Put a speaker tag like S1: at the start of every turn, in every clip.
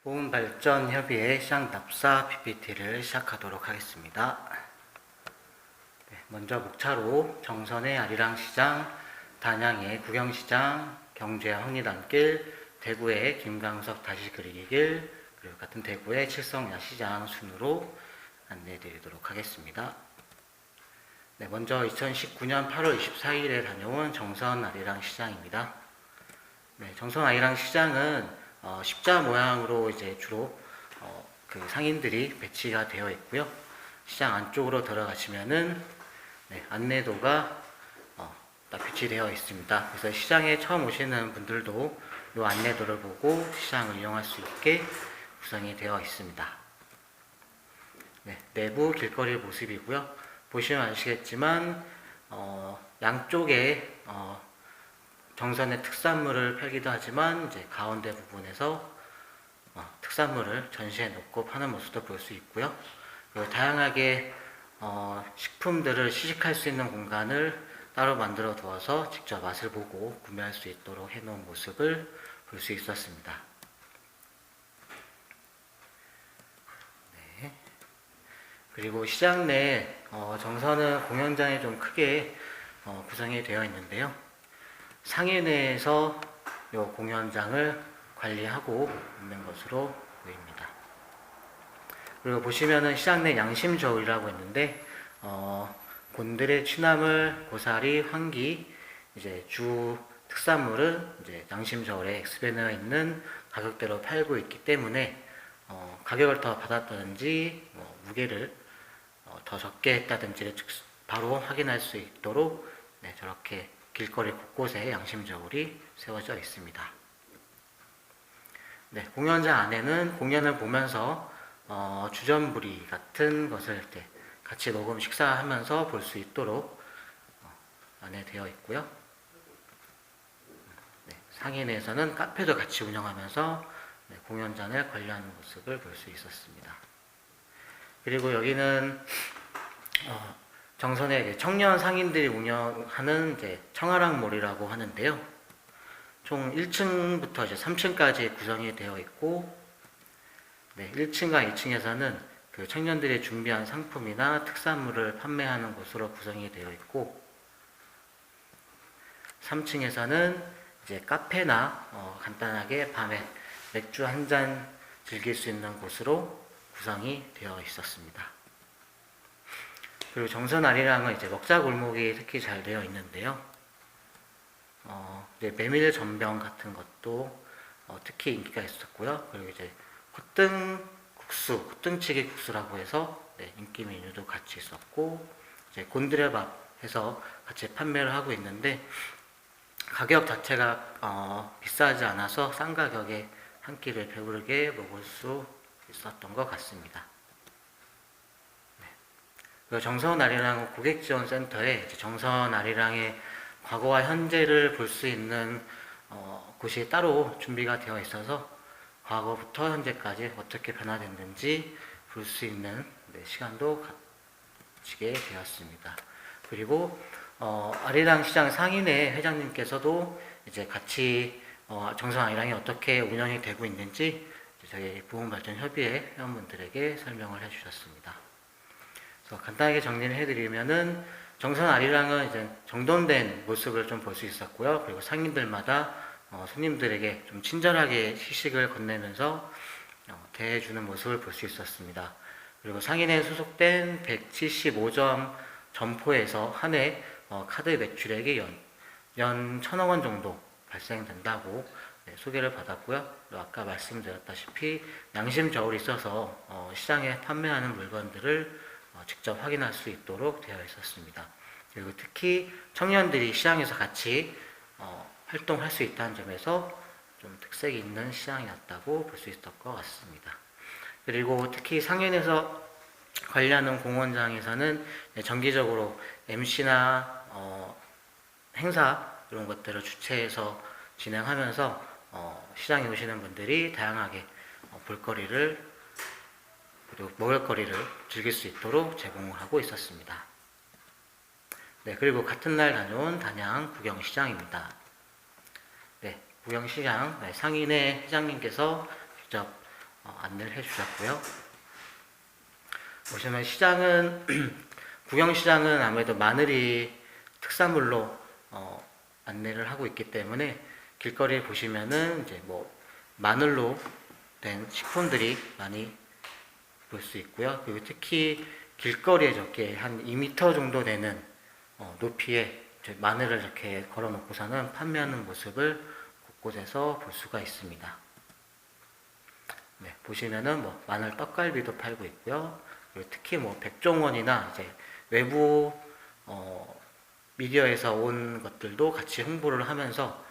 S1: 보훈발전협의회 시장 답사 PPT를 시작하도록 하겠습니다. 먼저 목차로 정선의 아리랑 시장, 단양의 구경시장, 경주의 황리단길, 대구의 김광석 다시 그리기 길, 그리고 같은 대구의 칠성야시장 순으로 안내해 드리도록 하겠습니다. 먼저 2019년 8월 24일에 다녀온 정선 아리랑 시장입니다. 정선 아리랑 시장은 십자 모양으로 이제 주로 그 상인들이 배치가 되어 있고요. 시장 안쪽으로 들어가시면은 안내도가 딱 배치되어 있습니다. 그래서 시장에 처음 오시는 분들도 이 안내도를 보고 시장을 이용할 수 있게 구성이 되어 있습니다. 내부 길거리 모습이고요. 보시면 아시겠지만 양쪽에 정선의 특산물을 팔기도 하지만 이제 가운데 부분에서 특산물을 전시해 놓고 파는 모습도 볼 수 있고요. 그리고 다양하게 식품들을 시식할 수 있는 공간을 따로 만들어 두어서 직접 맛을 보고 구매할 수 있도록 해 놓은 모습을 볼 수 있었습니다. 그리고 시장 내 정선은 공연장이 좀 크게 구성이 되어 있는데요. 상인회에서 이 공연장을 관리하고 있는 것으로 보입니다. 그리고 보시면은 시장 내 양심저울이라고 있는데 곤드레, 취나물, 고사리, 황기 이제 주 특산물은 이제 양심저울에 엑스밴드가 있는 가격대로 팔고 있기 때문에 가격을 더 받았다든지 무게를 더 적게 했다든지를 바로 확인할 수 있도록 저렇게 길거리 곳곳에 양심저울이 세워져 있습니다. 공연장 안에는 공연을 보면서 주전부리 같은 것을 같이 녹음 식사하면서 볼 수 있도록 안에 되어 있고요. 상인에서는 카페도 같이 운영하면서 공연장을 관리하는 모습을 볼 수 있었습니다. 그리고 여기는 정선의 청년 상인들이 운영하는 이제 청아랑몰이라고 하는데요. 총 1층부터 이제 3층까지 구성이 되어 있고, 1층과 2층에서는 그 청년들이 준비한 상품이나 특산물을 판매하는 곳으로 구성이 되어 있고, 3층에서는 이제 카페나 간단하게 밤에 맥주 한 잔 즐길 수 있는 곳으로 구성이 되어 있었습니다. 그리고 정선 아리랑은 이제 먹자 골목이 특히 잘 되어 있는데요. 메밀 전병 같은 것도 특히 인기가 있었고요. 그리고 이제 콧등치기 국수라고 해서 인기 메뉴도 같이 있었고, 이제 곤드레밥 해서 같이 판매를 하고 있는데 가격 자체가 비싸지 않아서 싼 가격에 한 끼를 배부르게 먹을 수 있었던 것 같습니다. 정선 아리랑 고객지원센터에 정선 아리랑의 과거와 현재를 볼 수 있는 곳이 따로 준비가 되어 있어서 과거부터 현재까지 어떻게 변화됐는지 볼 수 있는 시간도 가지게 되었습니다. 그리고 아리랑 시장 상인회 회장님께서도 이제 같이 정선 아리랑이 어떻게 운영이 되고 있는지 저희 보훈발전협의회 회원분들에게 설명을 해주셨습니다. 그래서 간단하게 정리를 해드리면은 정선 아리랑은 이제 정돈된 모습을 좀 볼 수 있었고요. 그리고 상인들마다 손님들에게 좀 친절하게 시식을 건네면서 대해주는 모습을 볼 수 있었습니다. 그리고 상인에 소속된 175점 점포에서 한 해 카드 매출액이 연 1,000억 원 정도 발생된다고 소개를 받았고요. 아까 말씀드렸다시피 양심 저울이 있어서 시장에 판매하는 물건들을 직접 확인할 수 있도록 되어 있었습니다. 그리고 특히 청년들이 시장에서 같이 활동할 수 있다는 점에서 좀 특색이 있는 시장이었다고 볼 수 있을 것 같습니다. 그리고 특히 상인에서 관리하는 공원장에서는 정기적으로 MC나 행사 이런 것들을 주최해서 진행하면서 시장에 오시는 분들이 다양하게 볼거리를 그리고 먹을거리를 즐길 수 있도록 제공을 하고 있었습니다. 그리고 같은 날 다녀온 단양 구경시장입니다. 구경시장 상인회 회장님께서 직접 안내를 해주셨고요. 보시면 시장은 구경시장은 아무래도 마늘이 특산물로 안내를 하고 있기 때문에 길거리에 보시면은 이제 뭐 마늘로 된 식품들이 많이 볼 수 있고요. 그리고 특히 길거리에 저렇게 한 2m 정도 되는 높이에 마늘을 이렇게 걸어 놓고서는 판매하는 모습을 곳곳에서 볼 수가 있습니다. 네, 보시면은 뭐 마늘 떡갈비도 팔고 있고요. 그리고 특히 뭐 백종원이나 이제 외부 미디어에서 온 것들도 같이 홍보를 하면서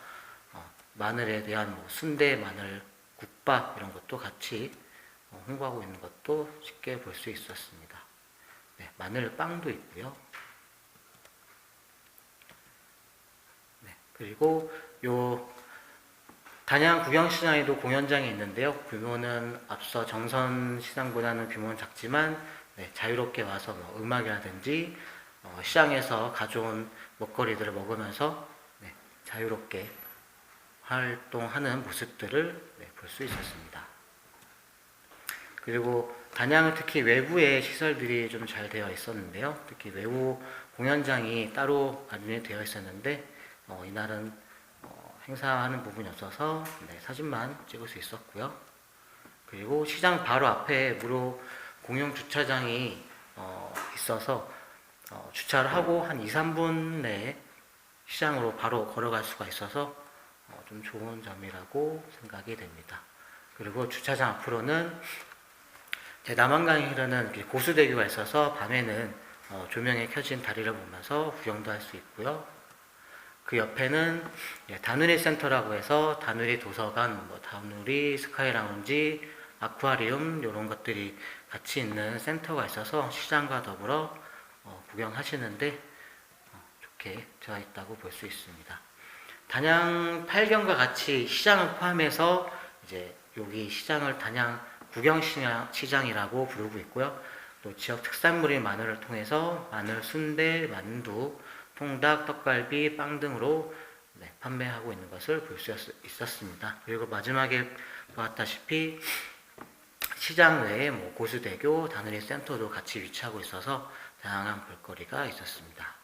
S1: 마늘에 대한 뭐 순대, 마늘 국밥 이런 것도 같이 홍보하고 있는 것도 쉽게 볼 수 있었습니다. 네, 마늘 빵도 있고요. 네, 그리고 요 단양 구경시장에도 공연장이 있는데요. 규모는 앞서 정선시장보다는 규모는 작지만 네, 자유롭게 와서 뭐 음악이라든지 시장에서 가져온 먹거리들을 먹으면서 네, 자유롭게 활동하는 모습들을 네, 볼 수 있었습니다. 그리고 단양은 특히 외부의 시설들이 좀 잘 되어 있었는데요. 특히 외부 공연장이 따로 마련이 되어 있었는데 이날은 행사하는 부분이 없어서 네, 사진만 찍을 수 있었고요. 그리고 시장 바로 앞에 무료 공용 주차장이 있어서 주차를 하고 한 2, 3분 내에 시장으로 바로 걸어갈 수가 있어서 좀 좋은 점이라고 생각이 됩니다. 그리고 주차장 앞으로는 남한강이 흐르는 고수대교가 있어서 밤에는 조명이 켜진 다리를 보면서 구경도 할 수 있고요. 그 옆에는 다누리 센터라고 해서 다누리 도서관, 뭐 다누리 스카이라운지, 아쿠아리움 이런 것들이 같이 있는 센터가 있어서 시장과 더불어 구경하시는데 좋게 되어 있다고 볼 수 있습니다. 단양 팔경과 같이 시장을 포함해서 이제 여기 시장을 단양 구경시장이라고 부르고 있고요. 또 지역 특산물인 마늘을 통해서 마늘 순대, 만두, 통닭, 떡갈비, 빵 등으로 네, 판매하고 있는 것을 볼 수 있었습니다. 그리고 마지막에 보았다시피 시장 외에 뭐 고수대교, 다누리 센터도 같이 위치하고 있어서 다양한 볼거리가 있었습니다.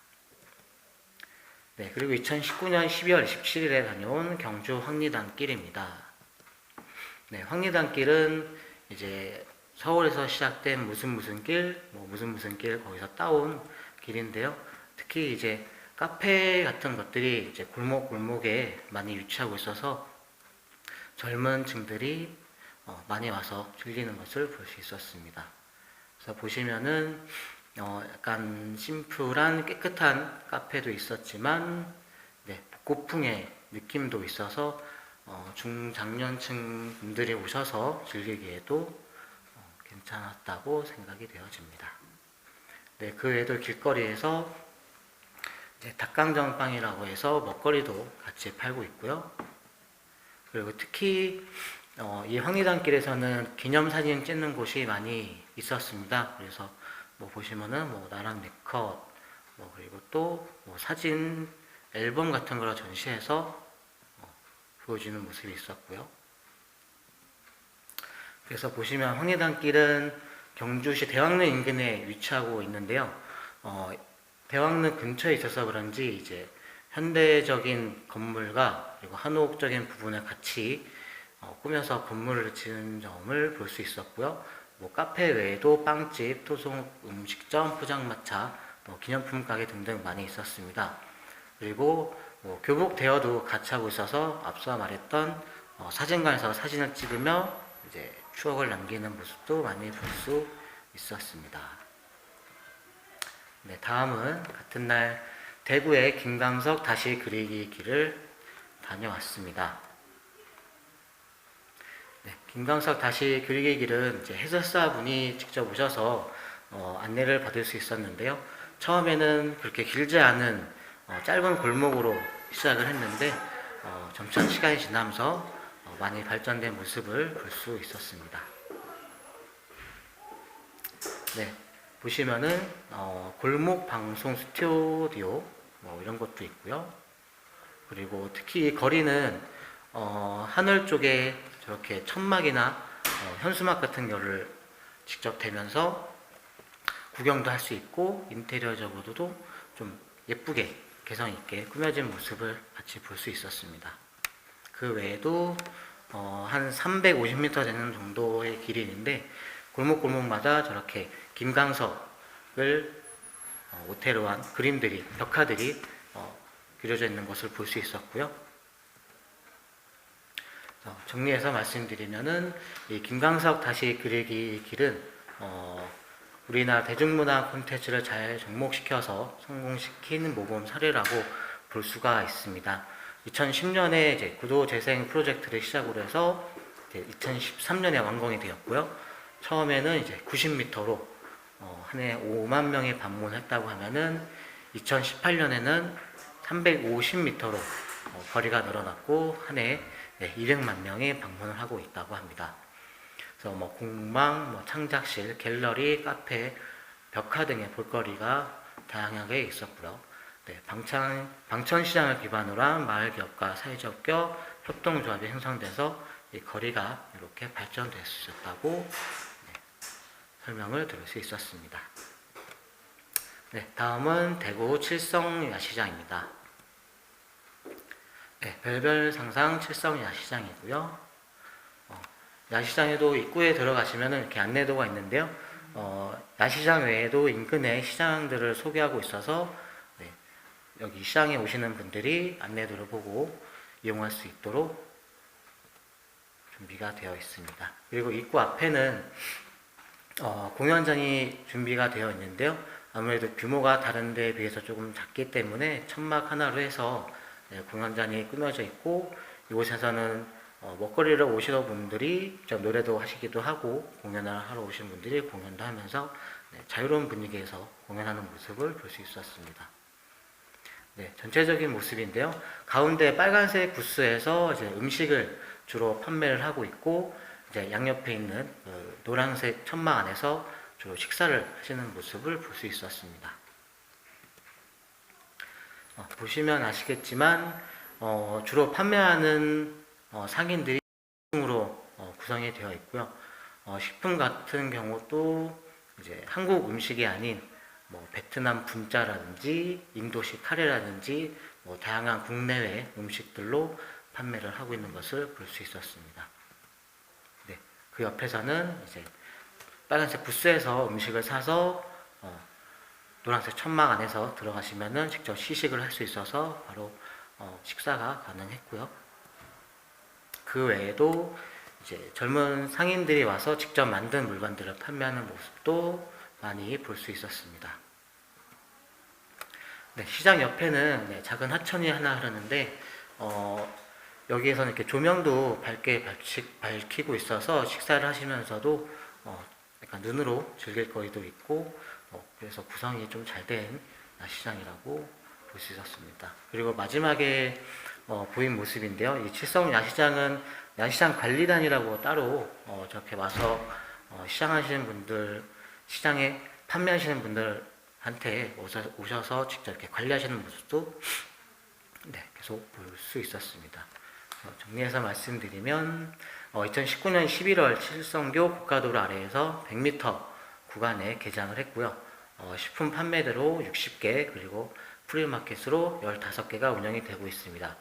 S1: 네, 그리고 2019년 12월 27일에 다녀온 경주 황리단길입니다. 네, 황리단길은 이제 서울에서 시작된 무슨 길, 뭐 무슨 길 거기서 따온 길인데요. 특히 이제 카페 같은 것들이 이제 골목에 많이 위치하고 있어서 젊은 층들이 많이 와서 즐기는 것을 볼 수 있었습니다. 그래서 보시면은 약간 심플한 깨끗한 카페도 있었지만 네, 복고풍의 느낌도 있어서 중장년층 분들이 오셔서 즐기기에도 괜찮았다고 생각이 되어집니다. 네, 그 외에도 길거리에서 이제 닭강정빵이라고 해서 먹거리도 같이 팔고 있고요. 그리고 특히 이 황리단길에서는 기념사진 찍는 곳이 많이 있었습니다. 그래서 뭐 보시면은 뭐 나랑 네컷, 뭐 그리고 또 뭐 사진 앨범 같은 걸 전시해서 보여주는 모습이 있었고요. 그래서 보시면 황리단길은 경주시 대왕릉 인근에 위치하고 있는데요. 대왕릉 근처에 있어서 그런지 이제 현대적인 건물과 그리고 한옥적인 부분을 같이 꾸며서 건물을 지은 점을 볼 수 있었고요. 뭐 카페 외에도 빵집, 토종 음식점, 포장마차, 뭐 기념품 가게 등등 많이 있었습니다. 그리고 뭐 교복 대여도 같이 하고 있어서 앞서 말했던 사진관에서 사진을 찍으며 이제 추억을 남기는 모습도 많이 볼 수 있었습니다. 네, 다음은 같은 날 대구의 김광석 다시 그리기 길을 다녀왔습니다. 네, 김광석 다시 그리기 길은 이제 해설사분이 직접 오셔서 안내를 받을 수 있었는데요. 처음에는 그렇게 길지 않은 짧은 골목으로 시작을 했는데 점차 시간이 지나면서 많이 발전된 모습을 볼 수 있었습니다. 네, 보시면은 골목 방송 스튜디오 뭐 이런 것도 있고요. 그리고 특히 거리는 하늘 쪽에 저렇게 천막이나 현수막 같은 거를 직접 대면서 구경도 할 수 있고 인테리어적으로도 좀 예쁘게 개성 있게 꾸며진 모습을 같이 볼 수 있었습니다. 그 외에도 한 350m 되는 정도의 길이 있는데 골목골목마다 저렇게 김광석을 오태로 한 그림들이, 벽화들이 그려져 있는 것을 볼 수 있었고요. 정리해서 말씀드리면은 이 김광석 다시 그리기 길은 우리나라 대중문화 콘텐츠를 잘 접목시켜서 성공시킨 모범 사례라고 볼 수가 있습니다. 2010년에 이제 구도 재생 프로젝트를 시작으로 해서 2013년에 완공이 되었고요. 처음에는 이제 90m로 한 해 5만 명이 방문했다고 하면은 2018년에는 350m로 거리가 늘어났고 한 해 200만 명이 방문을 하고 있다고 합니다. 그래서 공방, 창작실, 갤러리, 카페, 벽화 등의 볼거리가 다양하게 있었고요. 방천시장을 기반으로 한 마을기업과 사회적 협동조합이 형성돼서 이 거리가 이렇게 발전될 수 있었다고 설명을 들을 수 있었습니다. 다음은 대구 칠성야시장입니다. 별별 상상 칠성야시장이고요. 야시장에도 입구에 들어가시면 이렇게 안내도가 있는데요. 야시장 외에도 인근의 시장들을 소개하고 있어서 여기 시장에 오시는 분들이 안내도를 보고 이용할 수 있도록 준비가 되어 있습니다. 그리고 입구 앞에는 공연장이 준비가 되어 있는데요. 아무래도 규모가 다른 데에 비해서 조금 작기 때문에 천막 하나로 해서 공연장이 꾸며져 있고 이곳에서는 먹거리를 오시는 분들이 노래도 하시기도 하고 공연을 하러 오신 분들이 공연도 하면서 자유로운 분위기에서 공연하는 모습을 볼 수 있었습니다. 전체적인 모습인데요. 가운데 빨간색 부스에서 이제 음식을 주로 판매를 하고 있고 이제 양옆에 있는 노란색 천막 안에서 주로 식사를 하시는 모습을 볼 수 있었습니다. 보시면 아시겠지만 주로 판매하는 상인들이 식품으로 구성이 되어 있고요. 식품 같은 경우도 이제 한국 음식이 아닌 베트남 분짜라든지 인도식 카레라든지 다양한 국내외 음식들로 판매를 하고 있는 것을 볼 수 있었습니다. 그 옆에서는 이제 빨간색 부스에서 음식을 사서 노란색 천막 안에서 들어가시면은 직접 시식을 할 수 있어서 바로 식사가 가능했고요. 그 외에도 이제 젊은 상인들이 와서 직접 만든 물건들을 판매하는 모습도 많이 볼 수 있었습니다. 시장 옆에는 작은 하천이 하나 흐르는데 여기에서는 이렇게 조명도 밝게 밝히고 있어서 식사를 하시면서도 약간 눈으로 즐길 거리도 있고 그래서 구성이 좀 잘 된 야시장이라고 볼 수 있었습니다. 그리고 마지막에 보인 모습인데요. 이 칠성 야시장은 야시장 관리단이라고 따로 저렇게 와서 시장하시는 분들, 시장에 판매하시는 분들한테 오셔서 직접 이렇게 관리하시는 모습도 계속 볼 수 있었습니다. 정리해서 말씀드리면 2019년 11월 칠성교 고가도로 아래에서 100m 구간에 개장을 했고요. 식품 판매대로 60개 그리고 프리마켓으로 15개가 운영이 되고 있습니다.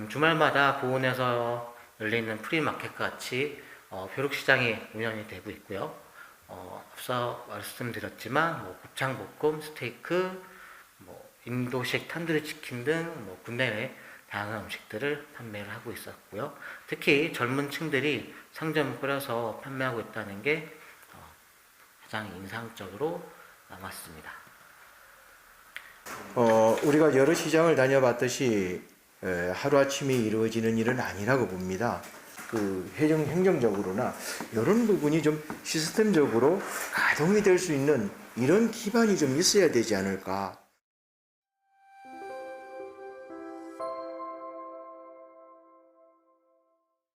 S1: 주말마다 보은에서 열리는 프리마켓과 같이 벼룩시장이 운영이 되고 있고요. 앞서 말씀드렸지만 곱창볶음, 스테이크, 인도식 탄두리 치킨 등 국내외 다양한 음식들을 판매를 하고 있었고요. 특히 젊은 층들이 상점을 꾸려서 판매하고 있다는 게 가장 인상적으로 남았습니다.
S2: 우리가 여러 시장을 다녀봤듯이 하루아침에 이루어지는 일은 아니라고 봅니다. 행정적으로나 이런 부분이 좀 시스템적으로 가동이 될 수 있는 이런 기반이 좀 있어야 되지 않을까.